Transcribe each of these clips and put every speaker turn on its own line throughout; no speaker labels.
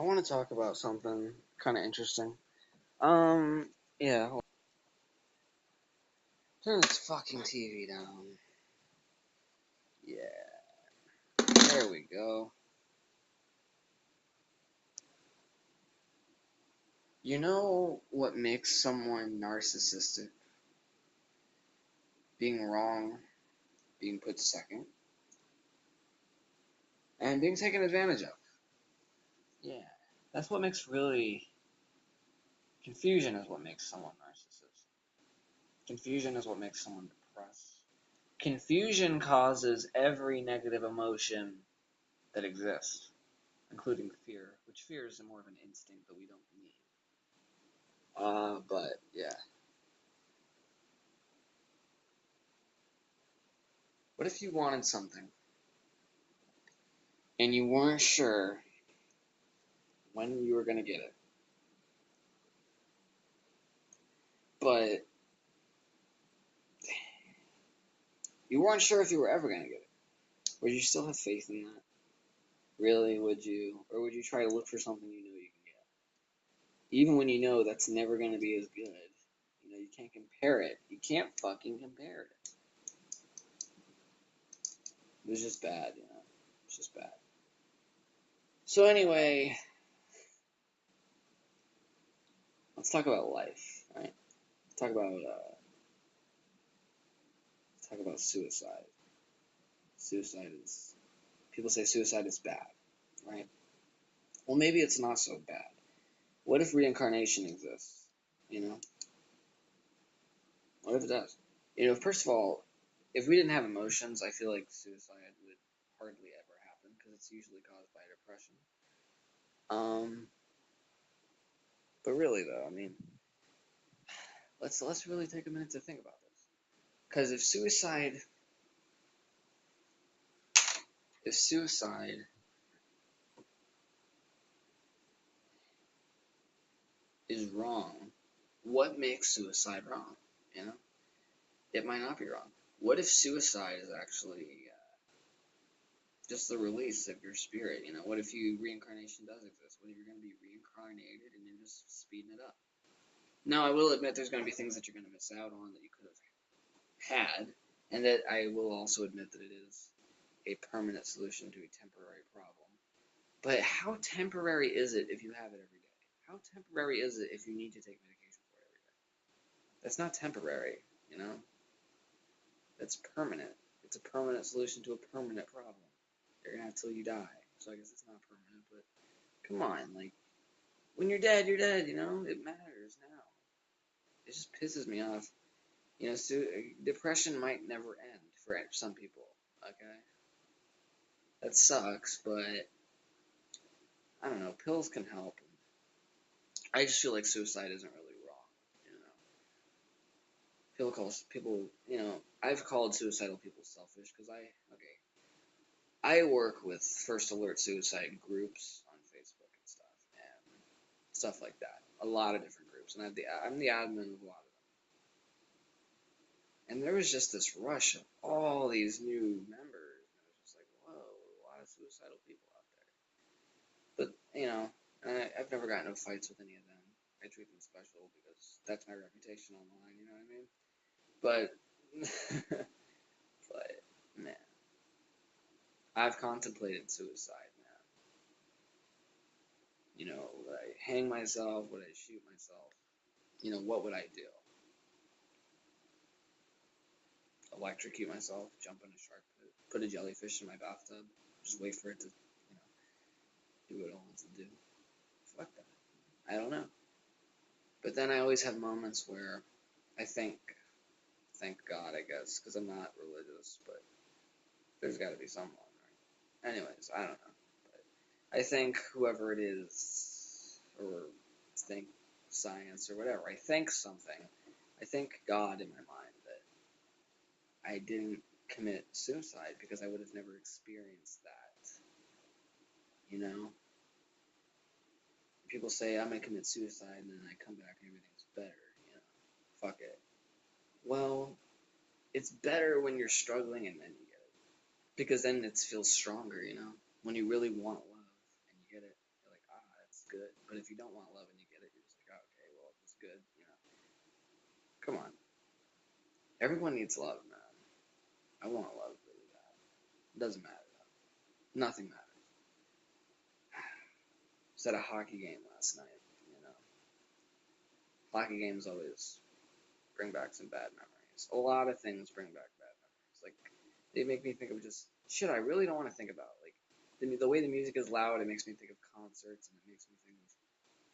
I want to talk about something kind of interesting. Yeah, turn this fucking TV down. Yeah, there we go. You know what makes someone narcissistic? Being wrong, being put second, and being taken advantage of. Yeah, that's what makes really confusion is what makes someone narcissistic. Confusion is what makes someone depressed. Confusion causes every negative emotion that exists, including fear, which fear is more of an instinct that we don't need. But yeah. What if you wanted something and you weren't sure when you were gonna get it, but you weren't sure if you were ever gonna get it? Would you still have faith in that? Really, would you? Or would you try to look for something you know you can get? Even when you know that's never gonna be as good. You know, you can't compare it. You can't fucking compare it. It was just bad, you know. It's just bad. So anyway, let's talk about life, right? Talk about talk about suicide. Suicide is people say suicide is bad, right? Well, maybe it's not so bad. What if reincarnation exists? You know, what if it does? You know, first of all, if we didn't have emotions, I feel like suicide would hardly ever happen because it's usually caused by depression. Um, but really though, I mean, let's really take a minute to think about this. Because if suicide is wrong, what makes suicide wrong? You know, it might not be wrong. What if suicide is actually just the release of your spirit? You know, what if reincarnation does exist? What if you're going to be reincarnated and you're just speeding it up? Now, I will admit there's going to be things that you're going to miss out on that you could have had, and that I will also admit that it is a permanent solution to a temporary problem. But how temporary is it if you have it every day? How temporary is it if you need to take medication for it every day? That's not temporary, you know? That's permanent. It's a permanent solution to a permanent problem. You're gonna have till you die. So I guess it's not permanent, but come on, like when you're dead, you know? It matters now. It just pisses me off. You know, depression might never end for some people, okay? That sucks, but I don't know, pills can help. I just feel like suicide isn't really wrong, you know? People, you know, I've called suicidal people selfish because okay, I work with First Alert suicide groups on Facebook and stuff like that. A lot of different groups, and I'm the admin of a lot of them. And there was just this rush of all these new members, and it was just like, whoa, a lot of suicidal people out there. But you know, I've never gotten into fights with any of them. I treat them special because that's my reputation online. You know what I mean? But, but man, I've contemplated suicide, man. You know, would I hang myself? Would I shoot myself? You know, what would I do? Electrocute myself? Jump in a shark pit? Put a jellyfish in my bathtub? Just wait for it to, do what it wants to do? Fuck that. I don't know. But then I always have moments where I thank God, I guess, because I'm not religious, but there's got to be someone, right? Anyways, I don't know. But I think whoever it is, or think science or whatever, I think something. I thank God in my mind that I didn't commit suicide because I would have never experienced that. You know, people say I'm gonna commit suicide and then I come back and everything's better. You know, fuck it. Well, it's better when you're struggling and then you get it because then it feels stronger. You know, when you really want love and you get it, you're like, good. But if you don't want love and you get it, you're just like, oh, okay, well, it's good, you know. Come on. Everyone needs love, man. I want love really bad. It doesn't matter, though. Nothing matters. I was at a hockey game last night, you know. Hockey games always bring back some bad memories. A lot of things bring back bad memories. Like, they make me think of just shit I really don't want to think about. Like, the way the music is loud, it makes me think of concerts, and it makes me think of,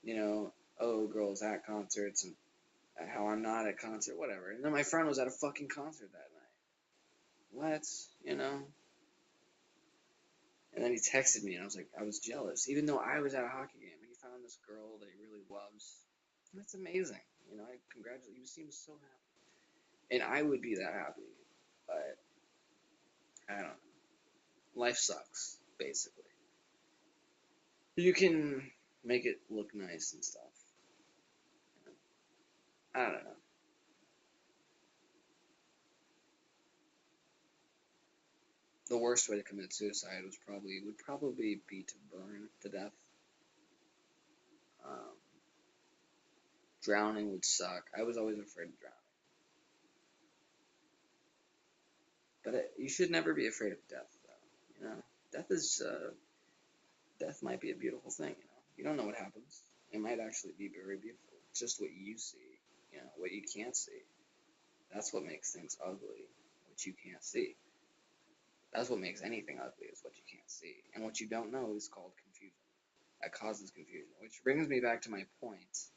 you know, oh, girls at concerts, and how I'm not at concert, whatever. And then my friend was at a fucking concert that night. What? You know? And then he texted me, and I was jealous, even though I was at a hockey game, and he found this girl that he really loves. And that's amazing. You know, I congratulate you. He seems so happy. And I would be that happy, but I don't know. Life sucks, basically. You can make it look nice and stuff. I don't know. The worst way to commit suicide would probably be to burn to death. Um, Drowning would suck. I was always afraid of drowning. But you should never be afraid of death, though. You know, death is death might be a beautiful thing. You know, you don't know what happens. It might actually be very beautiful. It's just what you see. You know, what you can't see. That's what makes things ugly. What you can't see. That's what makes anything ugly is what you can't see. And what you don't know is called confusion. That causes confusion. Which brings me back to my point.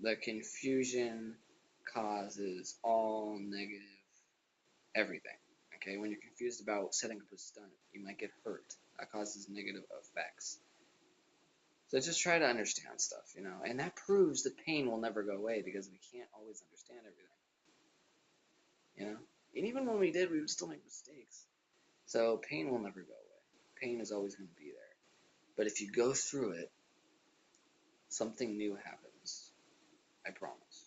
The confusion causes all negative everything. Okay, when you're confused about setting up a stunt, you might get hurt. That causes negative effects. So just try to understand stuff, you know, and that proves that pain will never go away because we can't always understand everything, you know. And even when we did, we would still make mistakes. So pain will never go away. Pain is always going to be there. But if you go through it, something new happens. I promise.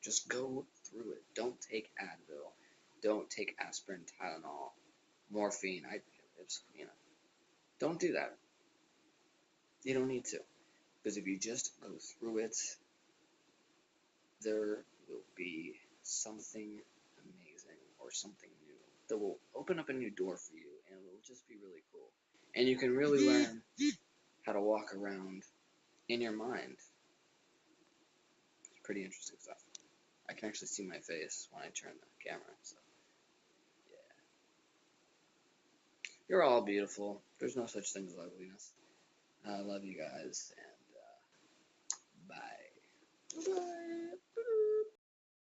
Just go through it. Don't take Advil. Don't take aspirin, Tylenol, morphine. You know, don't do that. You don't need to. Because if you just go through it, there will be something amazing or something new that will open up a new door for you, and it will just be really cool. And you can really learn how to walk around in your mind. It's pretty interesting stuff. I can actually see my face when I turn the camera, so yeah. You're all beautiful. There's no such thing as ugliness. I love you guys, and